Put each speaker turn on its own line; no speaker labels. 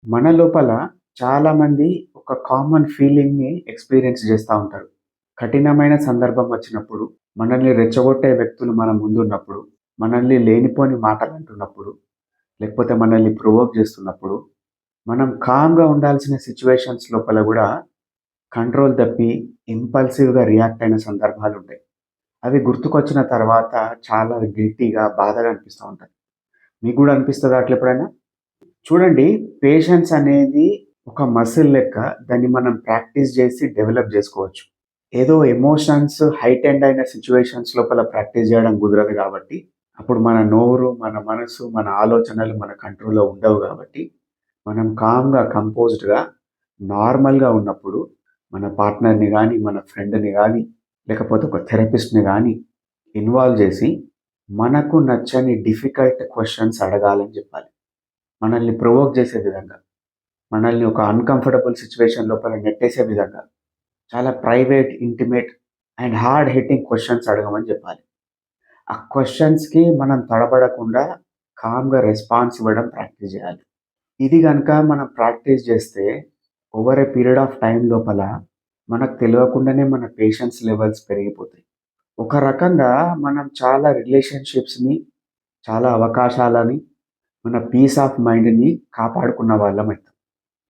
మన లోపల చాలామంది ఒక కామన్ ఫీలింగ్‌ని ఎక్స్‌పీరియన్స్ జేస్తా ఉంటారు. కఠినమైన సందర్భం వచ్చినప్పుడు, మనల్ని రెచ్చగొట్టే వ్యక్తులు మన ముందున్నప్పుడు, మనల్ని లేనిపోని మాటలంటున్నప్పుడు, లేకపోతే మనల్ని ప్రొవోక్ జేస్తున్నప్పుడు, మనం కామ్‌గా ఉండాల్సిన సిట్యుయేషన్స్ లోపల గూడా కంట్రోల్ తప్పి ఇంపల్సివ్‌గా రియాక్ట్ అయిన సందర్భాలుంటాయి. అవి గుర్తుకొచ్చిన తర్వాత చాలా గిల్టీగా, బాధగా అనిపిస్తా ఉంటది. మీకు గూడా అనిపిస్తదా అట్లెప్పుడైనా? చూడండి, పేషెన్స్ అనేది ఒక మసిల్ లెక్క. దాన్ని మనం ప్రాక్టీస్ చేసి డెవలప్ జేసుకోవచ్చు. ఏదో ఎమోషన్స్ హైటెండ్ అయిన సిట్యుయేషన్స్ లోపల ప్రాక్టీస్ జేయడం కుదరదు గాబట్టి, అప్పుడు మన నోరు, మన మనసు, మన ఆలోచనలు మన కంట్రోల్‌లో ఉండవు గాబట్టి, మనం కామ్‌గా, కంపోజ్డ్‌గా, నార్మల్‌గా ఉన్నప్పుడు మన పార్ట్నర్‌ని గానీ, మన ఫ్రెండ్‌ని గానీ, లేకపోతే ఒక థెరపిస్ట్‌ని గానీ ఇన్వాల్వ్ జేసి, మనకు నచ్చని డిఫికల్ట్ క్వెషన్స్ అడగాలని జెప్పాలి. మనల్ని ప్రొవోక్ చేసే విధంగా, మనల్ని ఒక అన్‌కంఫర్టబుల్ సిట్యుయేషన్ లోపల నెట్టేసే విధంగా, చాలా private, intimate and hard hitting questions అడగమని జెప్పాలి. ఆ క్వెషన్స్‌కి మనం తడబడకుండా కామ్‌గా రెస్పాన్స్ ఇవ్వడం ప్రాక్టీస్ జేయాలి. ఇది గనక మనం ప్రాక్టీస్ జేస్తే over a period of time లోపల మనకు తెలవకుండానే మన పేషెన్స్ లెవెల్స్ పెరిగిపోతాయి. ఒక రకంగా మనం చాలా రిలేషన్‌షిప్స్‌ని, చాలా అవకాశాలని, మన పీస్ ఆఫ్ మైండ్‌ని కాపాడుకున్న వాళ్ళమైతాం.